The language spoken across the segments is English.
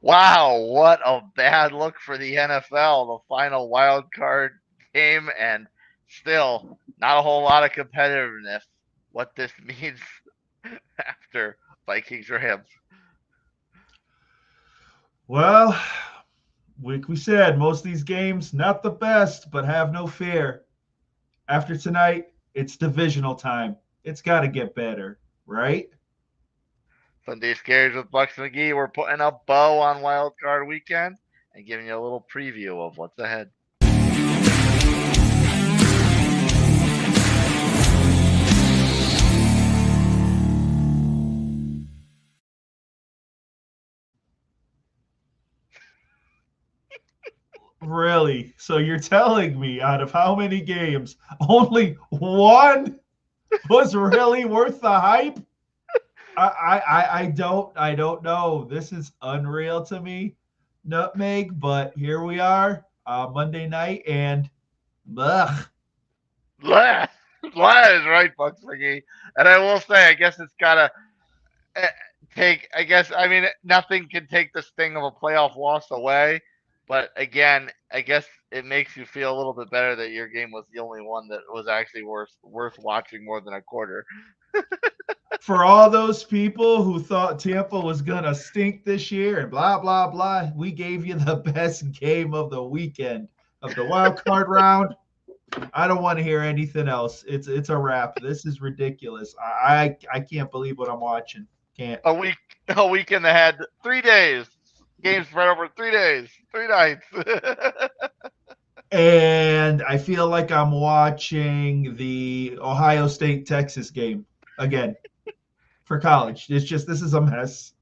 Wow, what a bad look for the NFL. The final wild card game, and still not a whole lot of competitiveness. What this means after Vikings-Rams. Well, like we said, most of these games not the best, but have no fear. After tonight, it's divisional time. It's got to get better, right? Sunday Scaries with Bucks McGee. We're putting a bow on wild card weekend and giving you a little preview of what's ahead. Really? So you're telling me out of how many games, only one was really worth the hype? I don't know. This is unreal to me, Nutmeg. But here we are, Monday night, and ugh. Blah, blah is right, Bucks McGee. And I will say, I guess it's got to eh, take, I guess, I mean, nothing can take the sting of a playoff loss away. But again, I guess it makes you feel a little bit better that your game was the only one that was actually worth watching more than a quarter. For all those people who thought Tampa was gonna stink this year and blah blah blah, we gave you the best game of the weekend of the wild card round. I don't want to hear anything else. It's a wrap. This is ridiculous. I can't believe what I'm watching. Can't. A week and had 3 days. Games spread over 3 days, 3 nights. And I feel like I'm watching the Ohio State Texas game again for college. It's just this is a mess.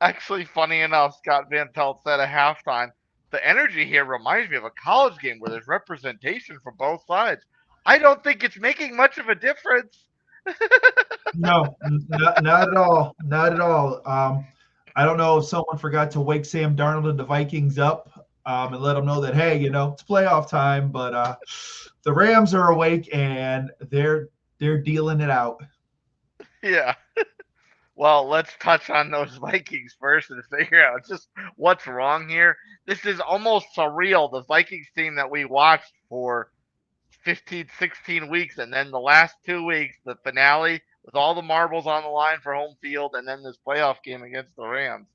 Actually, funny enough, Scott Van Pelt said at halftime, the energy here reminds me of a college game where there's representation from both sides. I don't think it's making much of a difference. No, not at all. Not at all. I don't know if someone forgot to wake Sam Darnold and the Vikings up and let them know that, hey, it's playoff time, but the Rams are awake and they're dealing it out. Yeah. Well, let's touch on those Vikings first and figure out just what's wrong here. This is almost surreal. The Vikings team that we watched for 15, 16 weeks, and then the last 2 weeks, the finale with all the marbles on the line for home field, and then this playoff game against the Rams.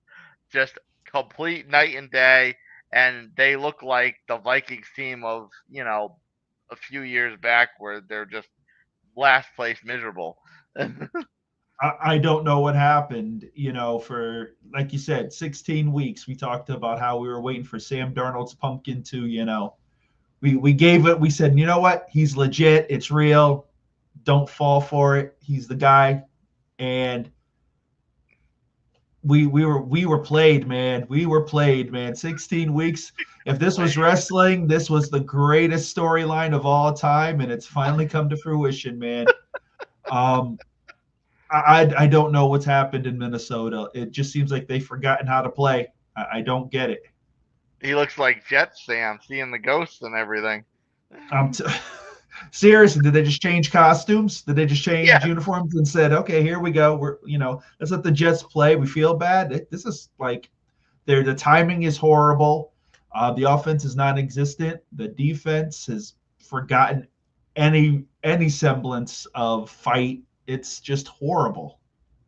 Just complete night and day, and they look like the Vikings team of, a few years back where they're just last place miserable. I don't know what happened, for, like you said, 16 weeks. We talked about how we were waiting for Sam Darnold's pumpkin to, we gave it, we said, you know what? He's legit. It's real. Don't fall for it. He's the guy. And we were played, man. We were played, man. 16 weeks. If this was wrestling, this was the greatest storyline of all time, and it's finally come to fruition, man. Um, I don't know what's happened in Minnesota. It just seems like they've forgotten how to play. I don't get it. He looks like Jet Sam, seeing the ghosts and everything. I'm t- Seriously, did they just change costumes? Did they just change Yeah, uniforms and said, "Okay, here we go. Let's let the Jets play. We feel bad." This is like the timing is horrible. The offense is non-existent. The defense has forgotten any semblance of fight. It's just horrible.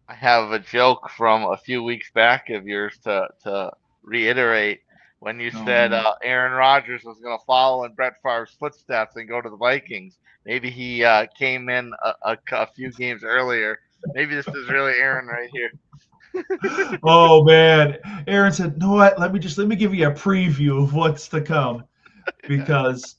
I have a joke from a few weeks back of yours to reiterate when you Oh said man. Aaron Rodgers was going to follow in Brett Favre's footsteps and go to the Vikings. Maybe he came in a few games earlier. Maybe this is really Aaron right here. Oh man. Aaron said, "No, what? Let me give you a preview of what's to come because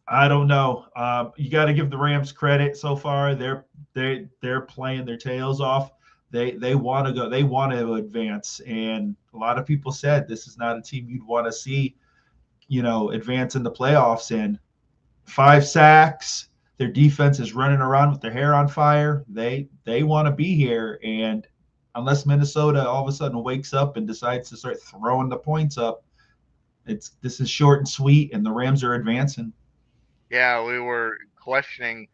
I don't know. You got to give the Rams credit so far. They're playing their tails off. They want to go. They want to advance. And a lot of people said this is not a team you'd want to see, advance in the playoffs. And 5 sacks. Their defense is running around with their hair on fire. They want to be here. And unless Minnesota all of a sudden wakes up and decides to start throwing the points up, this is short and sweet. And the Rams are advancing. Yeah, we were questioning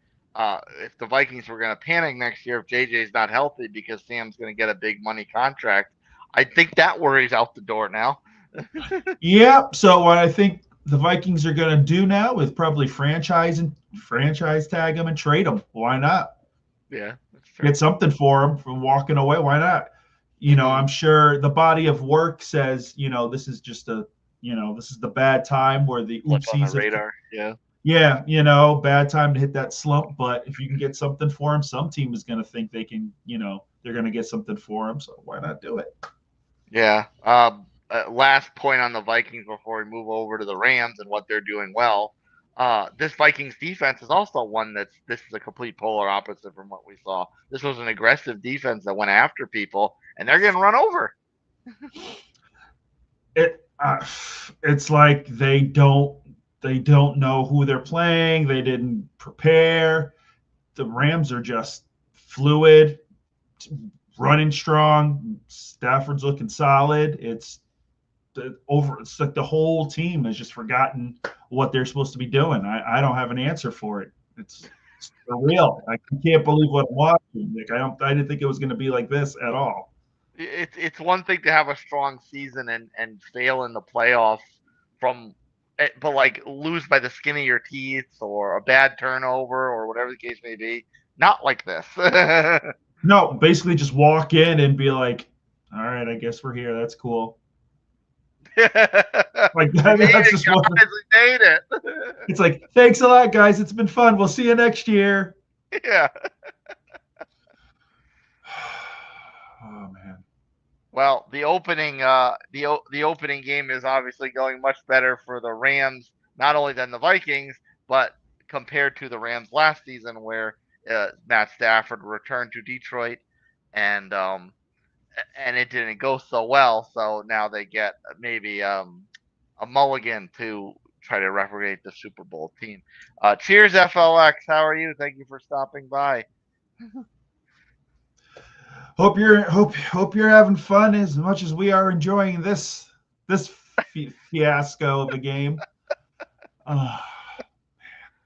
if the Vikings were going to panic next year if JJ's not healthy because Sam's going to get a big money contract. I think that worry's out the door now. Yeah. So what I think the Vikings are going to do now is probably franchise tag them and trade them. Why not? Yeah, that's true. Get something for them for walking away. Why not? Hmm. I'm sure the body of work says, this is just this is the bad time where the Blip on the oopsies have. radar. Yeah. Yeah, bad time to hit that slump. But if you can get something for them, some team is going to think they can, they're going to get something for them. So why not do it? Yeah. Last point on the Vikings before we move over to the Rams and what they're doing well. This Vikings defense is also one this is a complete polar opposite from what we saw. This was an aggressive defense that went after people, and they're getting run over. It's like they don't know who they're playing. They didn't prepare. The Rams are just fluid, running strong. Stafford's looking solid. It's like the whole team has just forgotten what they're supposed to be doing. I don't have an answer for it. It's surreal. I can't believe what I'm watching. Like I didn't think it was going to be like this at all. It's one thing to have a strong season and fail in the playoffs from but like lose by the skin of your teeth or a bad turnover or whatever the case may be. Not like this. No, basically just walk in and be like, "All right, I guess we're here. That's cool." Like We made that's it, just what guys. We made it. it's like. Thanks a lot, guys. It's been fun. We'll see you next year. Yeah. Oh man. Well, the opening game is obviously going much better for the Rams, not only than the Vikings, but compared to the Rams last season, where Matt Stafford returned to Detroit, and it didn't go so well. So now they get maybe a mulligan to try to replicate the Super Bowl team. Cheers, FLX. How are you? Thank you for stopping by. Hope you're having fun as much as we are enjoying this fiasco of a game. Uh,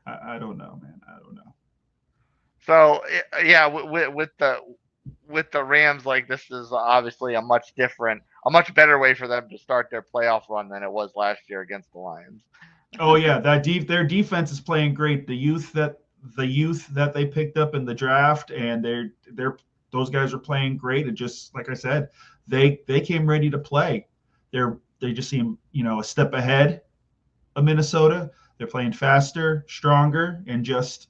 I don't know, man. I don't know. So yeah, with the Rams, like this is obviously a much better way for them to start their playoff run than it was last year against the Lions. Oh yeah, their defense is playing great. The youth that they picked up in the draft, and they're those guys are playing great. And just like I said, they came ready to play. They just seem a step ahead of Minnesota. They're playing faster, stronger, and just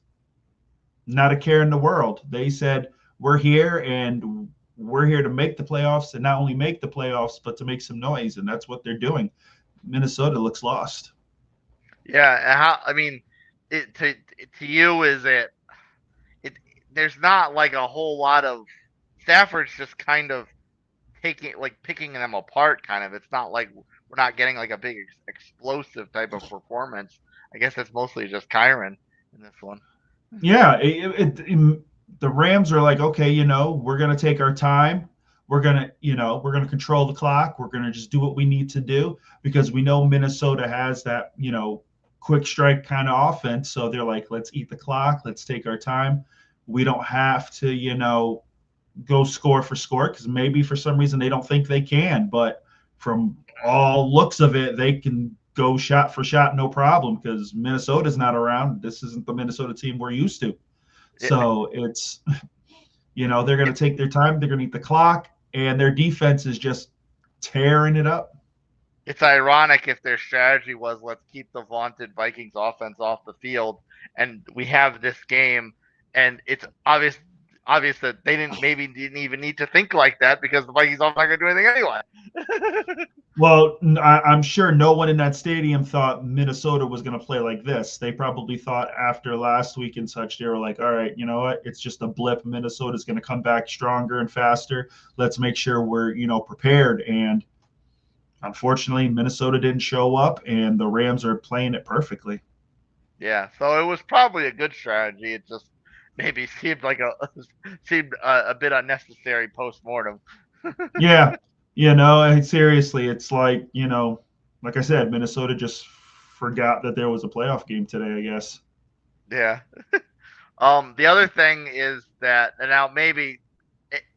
not a care in the world. They said we're here and we're here to make the playoffs, and not only make the playoffs, but to make some noise, and that's what they're doing. Minnesota looks lost. Yeah, how I mean, to you is it there's not like a whole lot of Stafford's just kind of picking them apart kind of. It's not like we're not getting like a big explosive type of performance. I guess it's mostly just Kyron in this one. Yeah, the Rams are like, okay, we're gonna take our time. We're gonna control the clock. We're gonna just do what we need to do because we know Minnesota has that, quick strike kind of offense. So they're like, let's eat the clock. Let's take our time. We don't have to, go score for score because maybe for some reason they don't think they can. But from all looks of it, they can go shot for shot, no problem, because Minnesota's not around. This isn't the Minnesota team we're used to. It, So they're going to take their time. They're going to eat the clock, and their defense is just tearing it up. it's ironic if their strategy was let's keep the vaunted Vikings offense off the field, and we have this game, and it's obvious that they didn't even need to think like that because the Vikings offense not going to do anything anyway. Well, I'm sure no one in that stadium thought Minnesota was going to play like this. They probably thought after last week and such, they were like, all right, you know what? It's just a blip. Minnesota's going to come back stronger and faster. Let's make sure we're, prepared. And unfortunately, Minnesota didn't show up, and the Rams are playing it perfectly. Yeah, so it was probably a good strategy. It just maybe seemed like a bit unnecessary post mortem. Yeah, seriously, it's like, like I said, Minnesota just forgot that there was a playoff game today, I guess. Yeah. The other thing is that and now maybe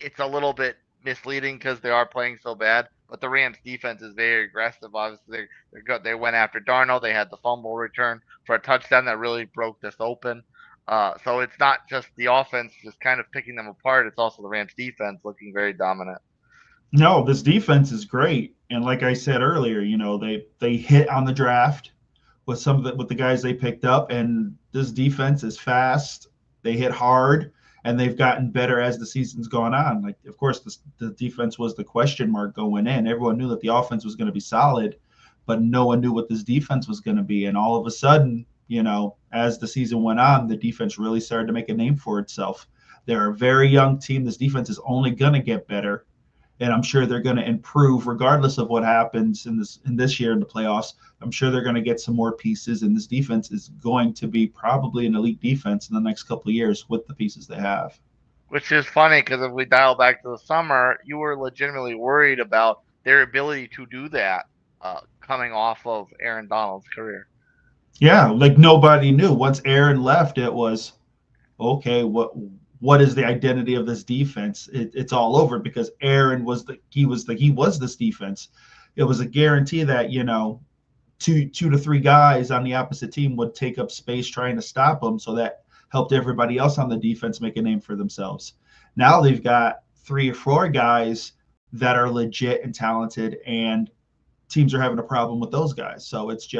it's a little bit misleading because they are playing so bad. But the Rams defense is very aggressive. Obviously, they're good. They went after Darnold. They had the fumble return for a touchdown that really broke this open. So it's not just the offense just kind of picking them apart. It's also the Rams defense looking very dominant. No, this defense is great, and like I said earlier, they hit on the draft with some of with the guys they picked up, and this defense is fast. They hit hard, and they've gotten better as the season's gone on. Like, of course, the defense was the question mark going in. Everyone knew that the offense was going to be solid, but no one knew what this defense was going to be. And all of a sudden, as the season went on, the defense really started to make a name for itself. They're a very young team. This defense is only going to get better, and I'm sure they're going to improve regardless of what happens in this year in the playoffs. I'm sure they're going to get some more pieces, and this defense is going to be probably an elite defense in the next couple of years with the pieces they have. Which is funny because if we dial back to the summer, you were legitimately worried about their ability to do that coming off of Aaron Donald's career. Yeah, like nobody knew. Once Aaron left, it was okay. What is the identity of this defense? It's all over because Aaron was this defense. It was a guarantee that two to three guys on the opposite team would take up space trying to stop them, so that helped everybody else on the defense make a name for themselves. Now they've got three or four guys that are legit and talented, and teams are having a problem with those guys. So it's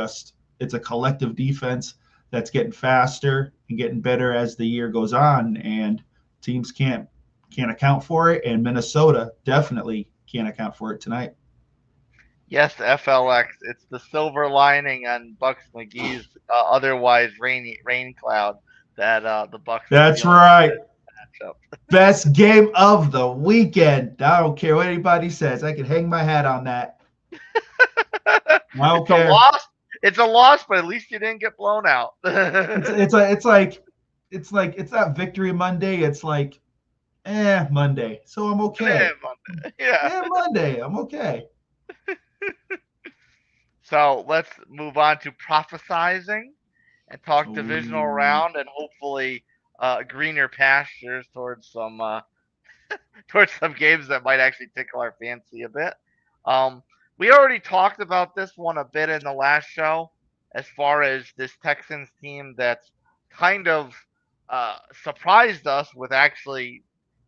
a collective defense that's getting faster and getting better as the year goes on, and teams can't account for it, and Minnesota definitely can't account for it tonight. Yes, FLX. It's the silver lining on Bucks McGee's otherwise rain cloud that the Bucks are That's feeling right. matchup. Best game of the weekend. I don't care what anybody says. I can hang my hat on that. I don't It's a care. loss. It's a loss, but at least you didn't get blown out. It's not victory Monday. It's like Monday. So I'm okay. Yeah. Monday. I'm okay. So let's move on to prophesizing and talk divisional Ooh. round and hopefully greener pastures towards some towards some games that might actually tickle our fancy a bit. Um, we already talked about this one a bit in the last show, as far as this Texans team that's kind of surprised us with actually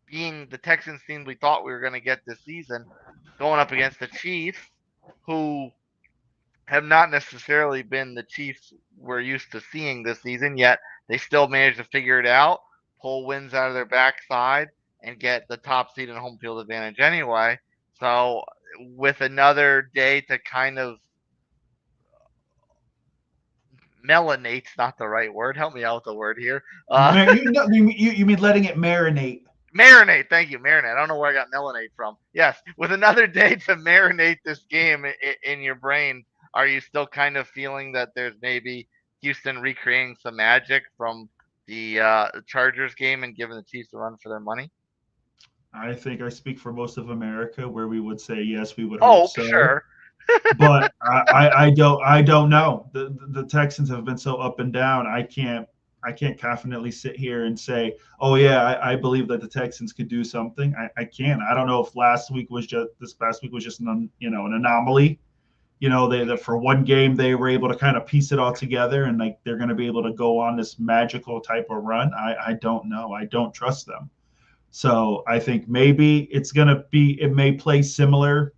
being the Texans team we thought we were going to get this season, going up against the Chiefs, who have not necessarily been the Chiefs we're used to seeing this season, yet they still managed to figure it out, pull wins out of their backside, and get the top seed and home field advantage anyway. So, with another day to kind of melanate's not the right word. Help me out with the word here. You mean letting it marinate? Marinate. Thank you, marinate. I don't know where I got melanate from. Yes, with another day to marinate this game in your brain, are you still kind of feeling that there's maybe Houston recreating some magic from the Chargers game and giving the Chiefs a run for their money? I think I speak for most of America, where we would say yes, we would hope Oh, so. sure. But I don't know. The Texans have been so up and down. I can't confidently sit here and say, oh yeah, I believe that the Texans could do something. I can't. I don't know if this past week was just an anomaly. They for one game they were able to kind of piece it all together, and like they're going to be able to go on this magical type of run. I don't know. I don't trust them. So I think maybe it may play similar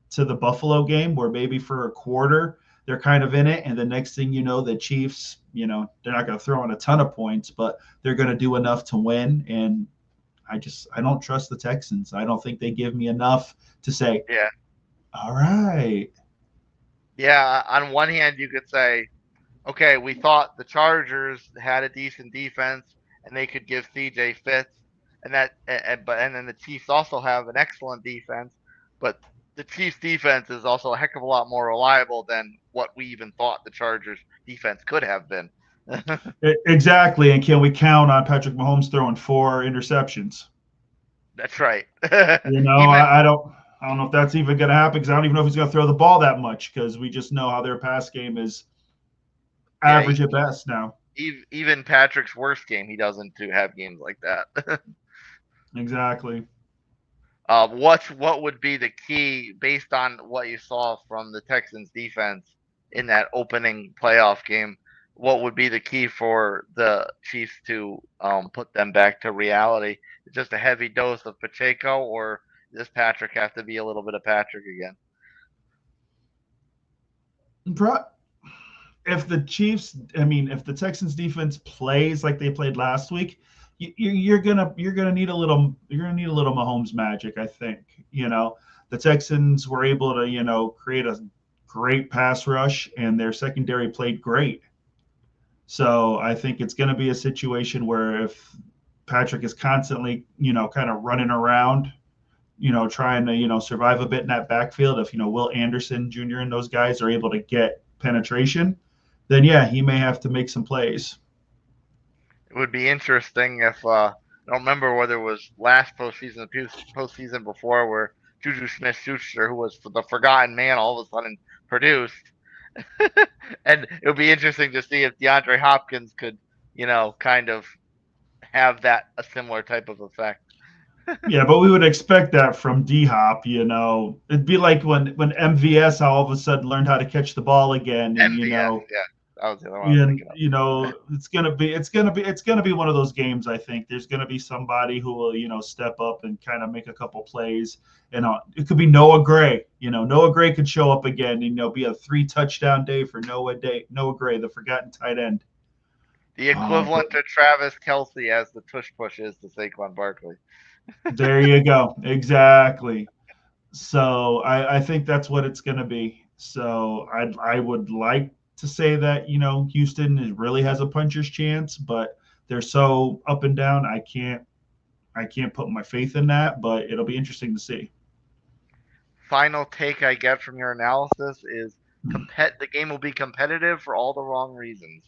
to the Buffalo game, where maybe for a quarter they're kind of in it, and the next thing you know, the Chiefs, they're not going to throw in a ton of points, but they're going to do enough to win. And I don't trust the Texans. I don't think they give me enough to say, Yeah. all right. Yeah. On one hand, you could say, okay, we thought the Chargers had a decent defense and they could give CJ fits, and then the Chiefs also have an excellent defense, but the Chiefs defense is also a heck of a lot more reliable than what we even thought the Chargers defense could have been. Exactly. And can we count on Patrick Mahomes throwing 4 interceptions? That's right. Even I don't know if that's even going to happen, because I don't even know if he's going to throw the ball that much, because we just know how their pass game is yeah, average at best now. even Patrick's worst game, he doesn't have games like that. Exactly. What would be the key based on what you saw from the Texans defense in that opening playoff game? What would be the key for the Chiefs to put them back to reality? Just a heavy dose of Pacheco, or does Patrick have to be a little bit of Patrick again? If the Chiefs, I mean, if the Texans defense plays like they played last week, you're gonna need a little Mahomes magic. I think the Texans were able to create a great pass rush, and their secondary played great. So I think it's going to be a situation where if Patrick is constantly kind of running around, trying to survive a bit in that backfield, if Will Anderson Jr. and those guys are able to get penetration, then yeah, he may have to make some plays. It would be interesting if I don't remember whether it was last postseason, the postseason before, where Juju Smith-Schuster, who was the forgotten man, all of a sudden produced, and it would be interesting to see if DeAndre Hopkins could, kind of have that a similar type of effect. Yeah, but we would expect that from D Hop. It'd be like when MVS all of a sudden learned how to catch the ball again, and MVS, yeah, that was the other one I was and thinking of. it's gonna be one of those games. I think there's gonna be somebody who will step up and kind of make a couple plays. And it could be Noah Gray. Noah Gray could show up again. Be a 3 touchdown day for Noah Gray, the forgotten tight end. The But equivalent to Travis Kelsey as the tush push is to Saquon Barkley. there you go. Exactly. So I think that's what it's going to be. So I would like to say that Houston really has a puncher's chance, but they're so up and down. I can't put my faith in that, but it'll be interesting to see. Final take I get from your analysis is the game will be competitive for all the wrong reasons.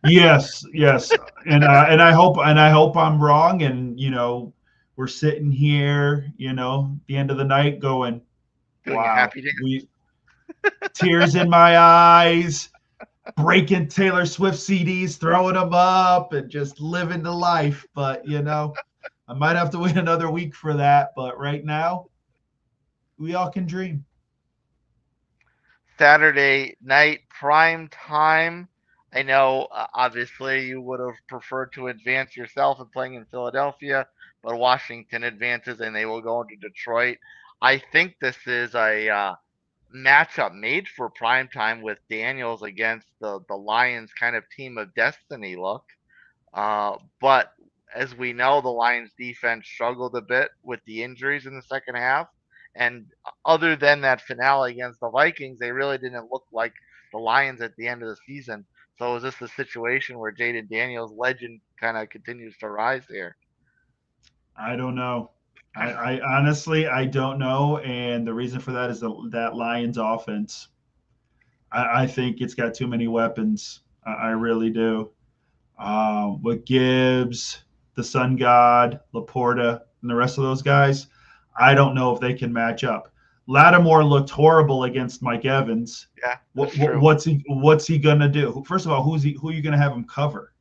Yes, yes, and I hope I'm wrong, and we're sitting here, the end of the night, going, Doing a wow, happy dance. we tears in my eyes, breaking Taylor Swift CDs, throwing them up, and just living the life. But I might have to wait another week for that. But right now, we all can dream. Saturday night prime time. I know, obviously, you would have preferred to advance yourself and playing in Philadelphia, but Washington advances and they will go into Detroit. I think this is a matchup made for prime time with Daniels against the Lions kind of team of destiny look. But as we know, the Lions defense struggled a bit with the injuries in the second half. And other than that finale against the Vikings, they really didn't look like the Lions at the end of the season. So is this the situation where Jayden Daniels' legend kind of continues to rise here? I don't know. I honestly I don't know, and the reason for that is that Lions offense. I think it's got too many weapons. I really do. With Gibbs, the Sun God, Laporta, and the rest of those guys, I don't know if they can match up. Lattimore looked horrible against Mike Evans. Yeah, that's What, true. what's he gonna do? First of all, who are you gonna have him cover?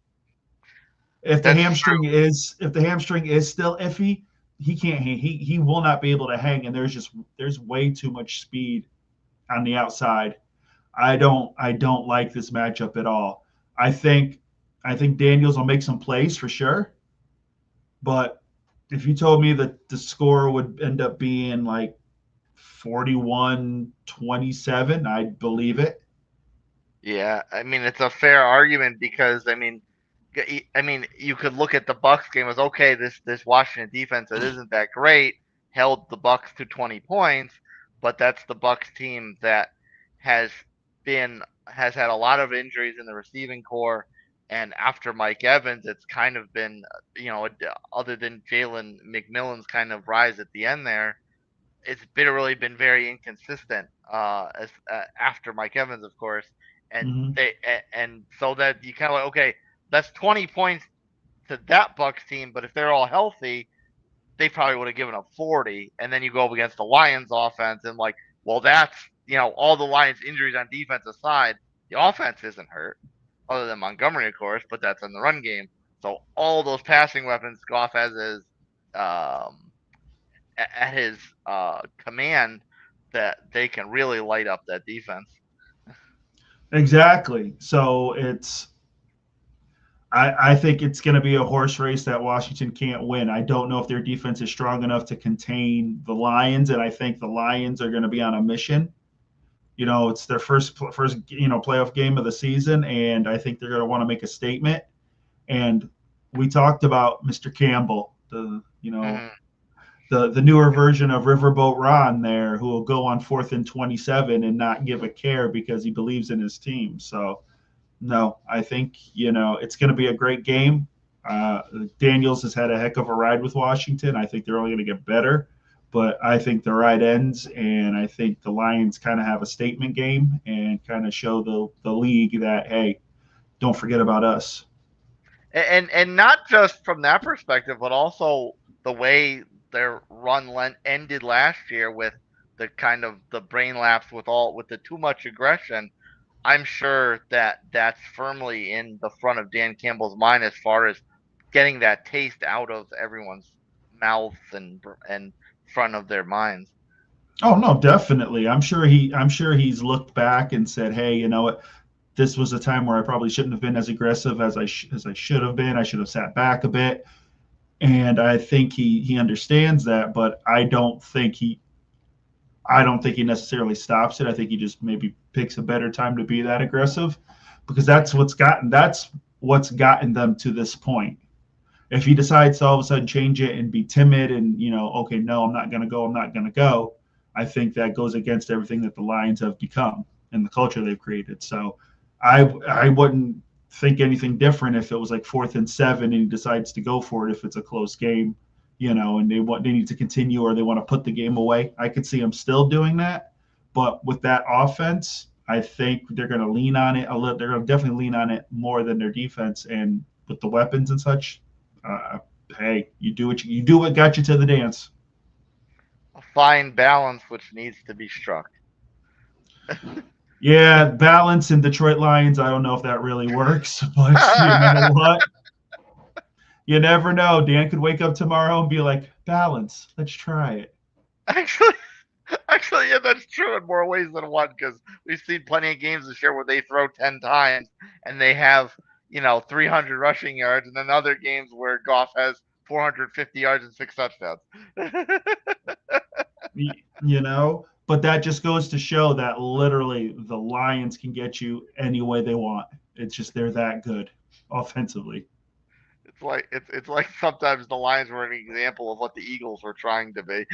If the That's hamstring true. is if the hamstring is still iffy, he can't he will not be able to hang. And there's way too much speed on the outside. I don't like this matchup at all. I think I think Daniels will make some plays for sure, but if you told me that the score would end up being like 41-27, I'd believe it. Yeah, I mean it's a fair argument because I mean, you could look at the Bucks game as okay. This Washington defense that isn't that great held the Bucks to 20 points, but that's the Bucks team that has has had a lot of injuries in the receiving core, and after Mike Evans, it's kind of been other than Jalen McMillan's kind of rise at the end there, it's been really been very inconsistent as after Mike Evans, of course, and Mm-hmm. and so that you kind of like okay, that's 20 points to that Bucks team, but if they're all healthy, they probably would have given up 40, and then you go up against the Lions offense and like, well, that's all the Lions injuries on defense aside, the offense isn't hurt other than Montgomery, of course, but that's in the run game. So all those passing weapons go off as is. Um, at his command that they can really light up that defense. Exactly. So I think it's going to be a horse race that Washington can't win. I don't know if their defense is strong enough to contain the Lions, and I think the Lions are going to be on a mission. It's their first playoff game of the season, and I think they're going to want to make a statement. And we talked about Mr. Campbell, Mm-hmm. the newer version of Riverboat Ron there, who will go on 4th and 27 and not give a care because he believes in his team. So no, I think it's going to be a great game. Daniels has had a heck of a ride with Washington. I think they're only going to get better, but I think the ride ends, and I think the Lions kind of have a statement game and kind of show the league that, hey, don't forget about us. And not just from that perspective, but also the way their run ended last year with the kind of the brain lapse with the too much aggression. I'm sure that that's firmly in the front of Dan Campbell's mind as far as getting that taste out of everyone's mouth and front of their minds. Oh no, definitely. I'm sure he's looked back and said, hey, you know what? This was a time where I probably shouldn't have been as aggressive as I should have been. I should have sat back a bit. And I think he understands that, but I don't think he necessarily stops it. I think he just maybe picks a better time to be that aggressive, because that's what's gotten them to this point. If he decides to all of a sudden change it and be timid and okay, no, I'm not gonna go, I'm not gonna go, I think that goes against everything that the Lions have become and the culture they've created. So I wouldn't think anything different if it was like 4th and 7 and he decides to go for it if it's a close game, and they need to continue or they want to put the game away. I could see them still doing that, but with that offense, I think they're going to lean on it a little. They're going to definitely lean on it more than their defense, and with the weapons and such. Uh, hey, you do what got you to the dance. A fine balance which needs to be struck. Yeah, balance in Detroit Lions. I don't know if that really works, but you know what? You never know. Dan could wake up tomorrow and be like, balance. Let's try it. actually, actually, yeah, that's true in more ways than one because we've seen plenty of games this year where they throw 10 times and they have 300 rushing yards, and then other games where Goff has 450 yards and 6 touchdowns. But that just goes to show that literally the Lions can get you any way they want. It's just they're that good offensively. It's like sometimes the Lions were an example of what the Eagles were trying to be.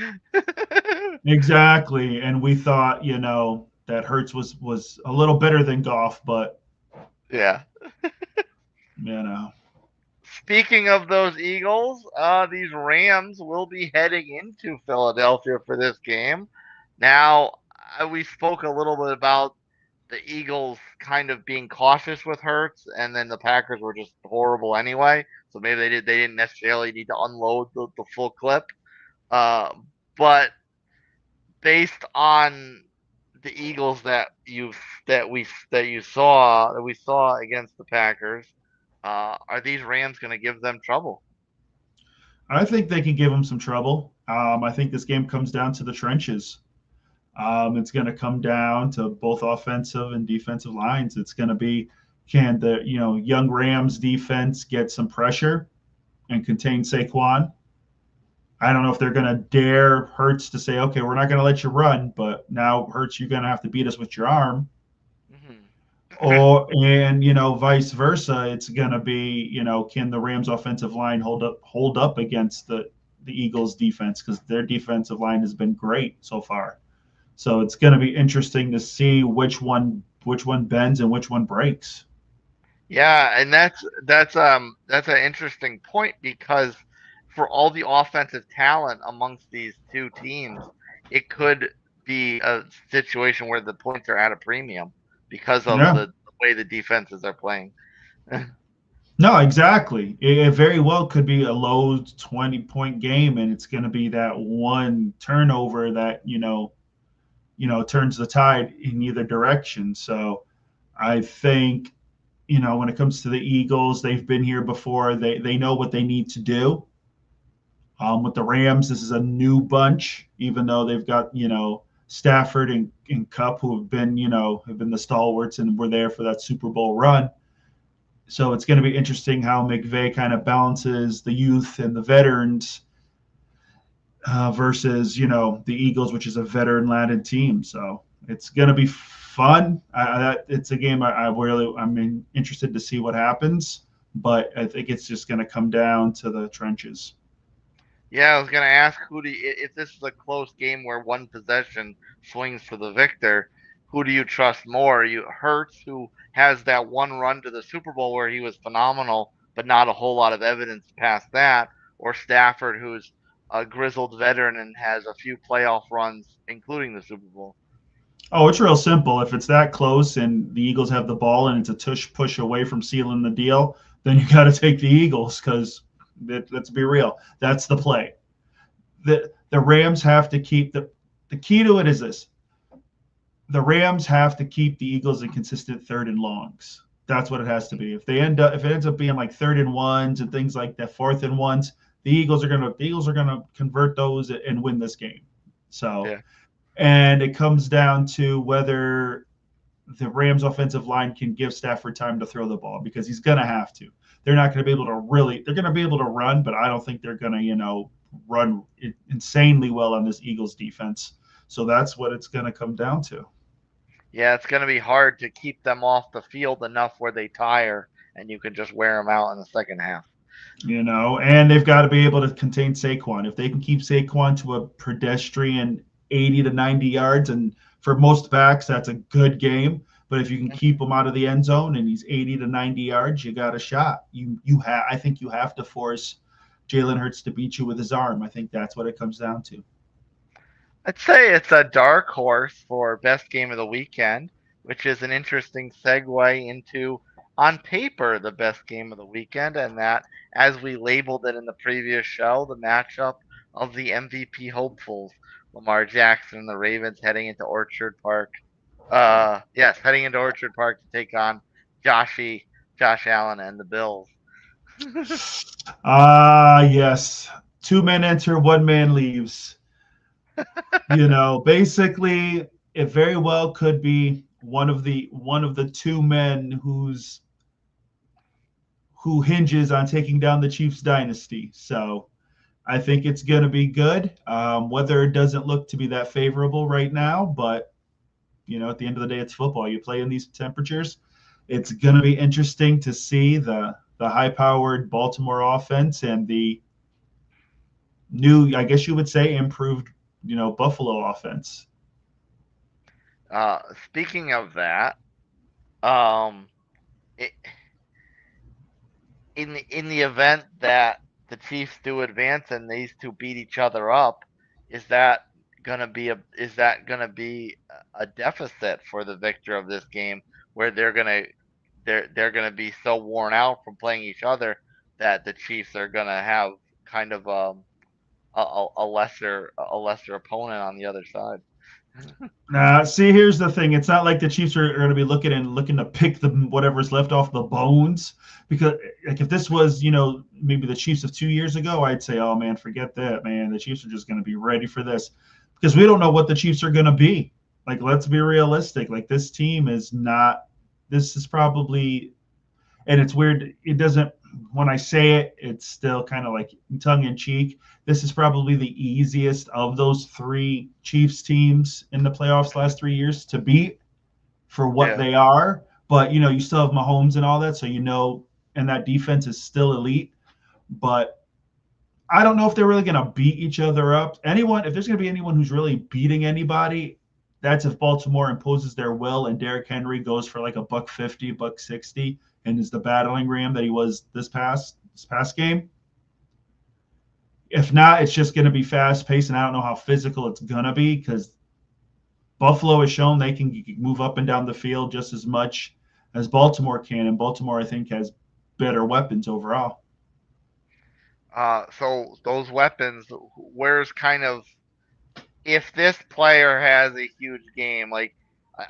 Exactly. And we thought, that Hurts was a little better than Goff, but Yeah. you know. Speaking of those Eagles, these Rams will be heading into Philadelphia for this game. Now, we spoke a little bit about the Eagles kind of being cautious with Hurts, and then the Packers were just horrible anyway. So maybe they didn't necessarily need to unload the full clip. Uh, but based on the Eagles that we saw against the Packers, are these Rams going to give them trouble? I think they can give them some trouble. I think this game comes down to the trenches. It's going to come down to both offensive and defensive lines. It's going to be, can the young Rams defense get some pressure and contain Saquon? I don't know if they're going to dare Hurts to say, okay, we're not going to let you run, but now Hurts, you're going to have to beat us with your arm. Mm-hmm. And vice versa. It's going to be, can the Rams offensive line hold up against the Eagles defense, because their defensive line has been great so far. So it's going to be interesting to see which one bends and which one breaks. Yeah, and that's an interesting point because for all the offensive talent amongst these two teams, it could be a situation where the points are at a premium because of Yeah. the way the defenses are playing. No, exactly. It very well could be a low 20-point game, and it's going to be that one turnover that turns the tide in either direction. So I think when it comes to the Eagles, they've been here before. They know what they need to do. With the Rams, this is a new bunch, even though they've got, Stafford and Cup, who have been, have been the stalwarts and were there for that Super Bowl run. So it's going to be interesting how McVay kind of balances the youth and the veterans versus, the Eagles, which is a veteran-laden team. So it's going to be fun. It's a game I'm interested to see what happens, but I think it's just going to come down to the trenches. Yeah, I was gonna ask if this is a close game where one possession swings for the victor, who do you trust more? You Hurts, who has that one run to the Super Bowl where he was phenomenal, but not a whole lot of evidence past that, or Stafford, who's a grizzled veteran and has a few playoff runs, including the Super Bowl. Oh, it's real simple. If it's that close and the Eagles have the ball and it's a tush push away from sealing the deal, then you got to take the Eagles because let's be real. That's the play. The Rams have to keep the key to it is this: the Rams have to keep the Eagles in consistent third and longs. That's what it has to be. If it ends up being like third and ones and things like that, fourth and ones, the Eagles are gonna convert those and win this game. So Yeah. and it comes down to whether the Rams offensive line can give Stafford time to throw the ball because he's going to have to. They're not going to be able to they're going to be able to run, but I don't think they're going to, run insanely well on this Eagles defense. So that's what it's going to come down to. Yeah, it's gonna be hard to keep them off the field enough where they tire and you can just wear them out in the second half. And they've got to be able to contain Saquon. If they can keep Saquon to a pedestrian 80 to 90 yards, and for most backs, that's a good game. But if you can keep him out of the end zone and he's 80 to 90 yards, you got a shot. I think you have to force Jalen Hurts to beat you with his arm. I think that's what it comes down to. I'd say it's a dark horse for best game of the weekend, which is an interesting segue into, on paper, the best game of the weekend, and that, as we labeled it in the previous show, the matchup of the MVP hopefuls, Lamar Jackson and the Ravens heading into Orchard Park. Yes, heading into Orchard Park to take on Joshie, Josh Allen, and the Bills. Yes. Two men enter, one man leaves. Basically, it very well could be one of the two men who hinges on taking down the Chiefs dynasty. So I think it's going to be good. Weather doesn't look to be that favorable right now, but at the end of the day, it's football. You play in these temperatures. It's going to be interesting to see the high-powered Baltimore offense and the new, I guess you would say, improved, Buffalo offense. Speaking of that, um, it, in the event that the Chiefs do advance and these two beat each other up, is that gonna be a deficit for the victor of this game, where they're gonna be so worn out from playing each other that the Chiefs are gonna have kind of a lesser opponent on the other side. See, here's the thing. It's not like the Chiefs are going to be looking to pick the whatever's left off the bones. Because like if this was, maybe the Chiefs of 2 years ago, I'd say, oh man, forget that, man. The Chiefs are just going to be ready for this because we don't know what the Chiefs are going to be. Like, let's be realistic. Like this team is not. This is probably, and it's weird. It doesn't. When I say it, it's still kind of like tongue in cheek. This is probably the easiest of those three Chiefs teams in the playoffs last 3 years to beat for what Yeah. they are. But you still have Mahomes and all that, so and that defense is still elite. But I don't know if they're really going to beat each other up. If there's going to be anyone who's really beating anybody, that's if Baltimore imposes their will and Derrick Henry goes for like a buck 50, buck 60, and is the battling ram that he was this past game. If not, it's just going to be fast paced, and I don't know how physical it's going to be because Buffalo has shown they can move up and down the field just as much as Baltimore can, and Baltimore I think has better weapons overall. So those weapons, where's kind of, if this player has a huge game, like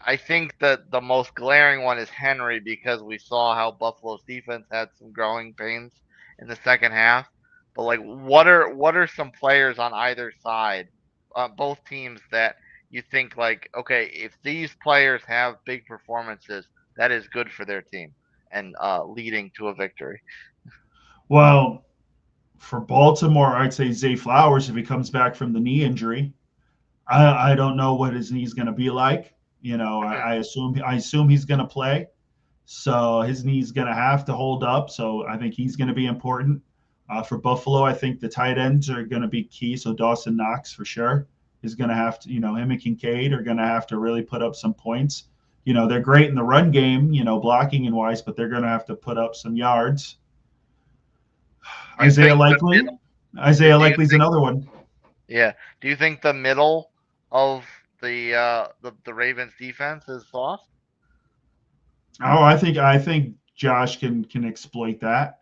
I think that the most glaring one is Henry, because we saw how Buffalo's defense had some growing pains in the second half. but like what are some players on either side, both teams that you think like okay, if these players have big performances, that is good for their team and leading to a victory. Well, for Baltimore, I'd say Zay Flowers if he comes back from the knee injury. I don't know what his knee's going to be like. I assume he's going to play. So his knee's going to have to hold up. So I think he's going to be important. For Buffalo, I think the tight ends are going to be key. So Dawson Knox for sure is going to have to, him and Kincaid are going to have to really put up some points. They're great in the run game, blocking and wise, but they're going to have to put up some yards. Do you Isaiah think the Likely. middle? Isaiah Do you Likely's think? another one. Yeah. Do you think the middle of the Ravens defense is soft? Oh, I think Josh can exploit that.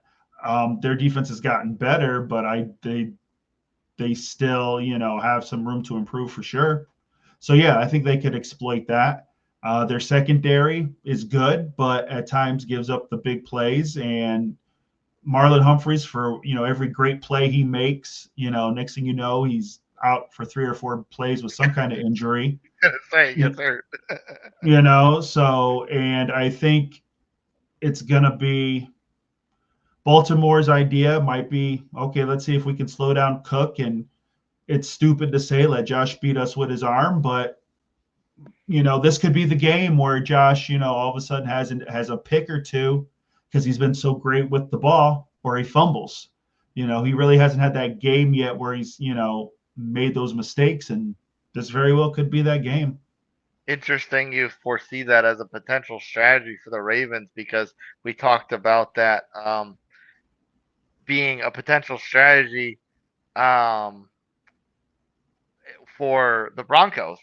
Their defense has gotten better, but they still have some room to improve for sure. So yeah, I think they could exploit that. Their secondary is good, but at times gives up the big plays. And Marlon Humphreys, for every great play he makes, next thing you know, he's out for 3 or 4 plays with some kind of injury. Say he You, gets hurt. so and I think it's gonna be Baltimore's idea might be okay. Let's see if we can slow down Cook, and it's stupid to say let Josh beat us with his arm, but this could be the game where Josh, all of a sudden has a pick or two because he's been so great with the ball, or he fumbles. He really hasn't had that game yet where he's made those mistakes, and this very well could be that game. Interesting you foresee that as a potential strategy for the Ravens because we talked about that being a potential strategy um, for the Broncos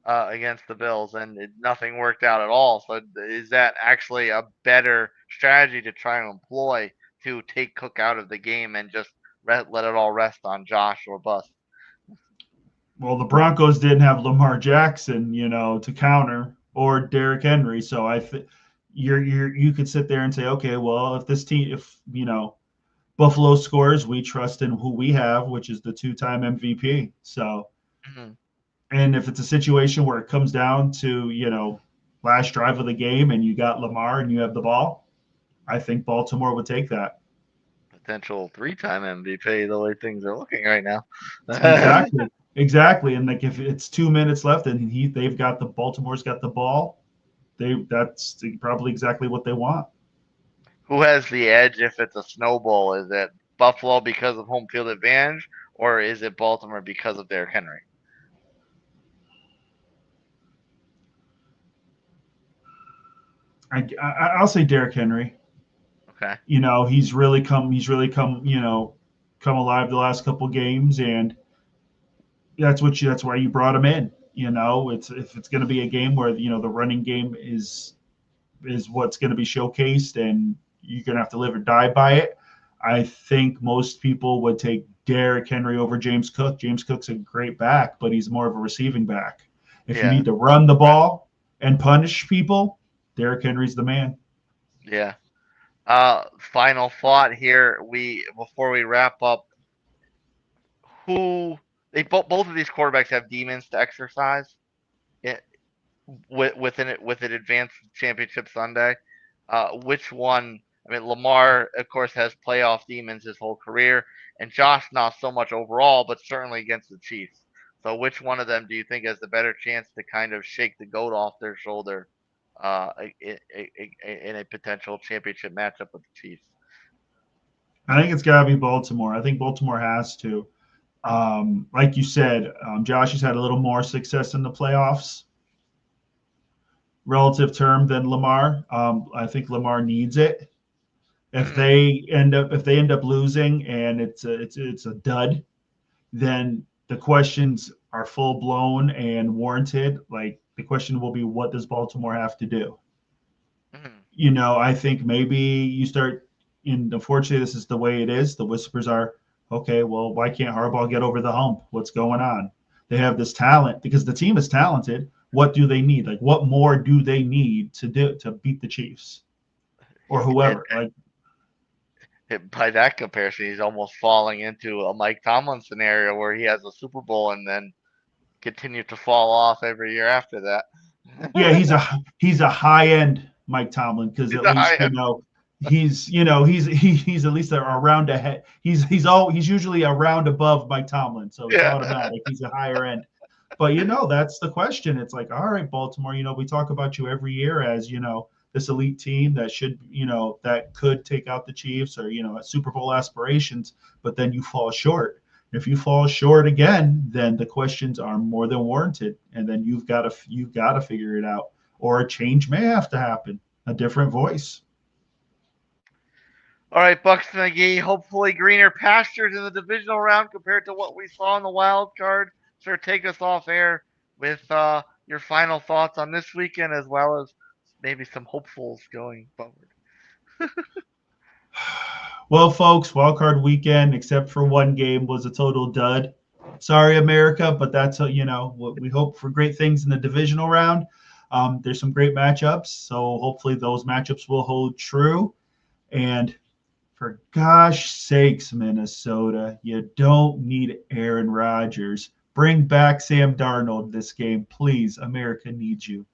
against the Bills, and nothing worked out at all. So, is that actually a better strategy to try and employ to take Cook out of the game and just let it all rest on Josh or bust? Well, the Broncos didn't have Lamar Jackson, to counter, or Derrick Henry. So I think you could sit there and say, okay, well, if this team, if Buffalo scores, we trust in who we have, which is the two-time MVP. So, Mhm. and if it's a situation where it comes down to last drive of the game and you got Lamar and you have the ball, I think Baltimore would take that. Potential three-time MVP, the way things are looking right now. Exactly. And like if it's 2 minutes left and they've got Baltimore's got the ball, that's probably exactly what they want. Who has the edge if it's a snowball? Is it Buffalo because of home field advantage, or is it Baltimore because of Derrick Henry? I'll say Derrick Henry. Okay. He's really come alive the last couple games, and that's why you brought him in. It's if it's going to be a game where the running game is what's going to be showcased, and you're going to have to live or die by it. I think most people would take Derrick Henry over James Cook. James Cook's a great back, but he's more of a receiving back. If you Yeah. need to run the ball and punish people, Derrick Henry's the man. Yeah. Final thought here. We before we wrap up, who both of these quarterbacks have demons to exercise it, with an advanced championship Sunday. Which one? I mean, Lamar, of course, has playoff demons his whole career, and Josh not so much overall, but certainly against the Chiefs. So, which one of them do you think has the better chance to kind of shake the goat off their shoulder in a potential championship matchup with the Chiefs? I think it's got to be Baltimore. I think Baltimore has to. Like you said, Josh has had a little more success in the playoffs relative term than Lamar. I think Lamar needs it. If Mm-hmm. they end up losing and it's a dud, then the questions are full blown and warranted. Like the question will be, what does Baltimore have to do? Mm-hmm. I think maybe you start. And unfortunately, this is the way it is. The whispers are, okay, well, why can't Harbaugh get over the hump? What's going on? They have this talent because the team is talented. What do they need? Like, what more do they need to do to beat the Chiefs or It, whoever? Like, by that comparison, he's almost falling into a Mike Tomlin scenario where he has a Super Bowl and then continue to fall off every year after that. Yeah, he's a high end Mike Tomlin because He's at a high least end. he's at least around ahead. He's usually a round above Mike Tomlin, so it's Yeah. automatic. He's a higher end. But that's the question. It's like, all right, Baltimore, we talk about you every year as this elite team that should that could take out the Chiefs or Super Bowl aspirations, but then you fall short. If you fall short again, then the questions are more than warranted, and then you've got to figure it out, or a change may have to happen, a different voice. All right, Bucks McGee. Hopefully, greener pastures in the divisional round compared to what we saw in the wild card. Sir, take us off air with your final thoughts on this weekend, as well as maybe some hopefuls going forward. Well, folks, wildcard weekend, except for one game, was a total dud. Sorry, America, but that's what we hope for great things in the divisional round. There's some great matchups, so hopefully those matchups will hold true. And for gosh sakes, Minnesota, you don't need Aaron Rodgers. Bring back Sam Darnold this game, please. America needs you.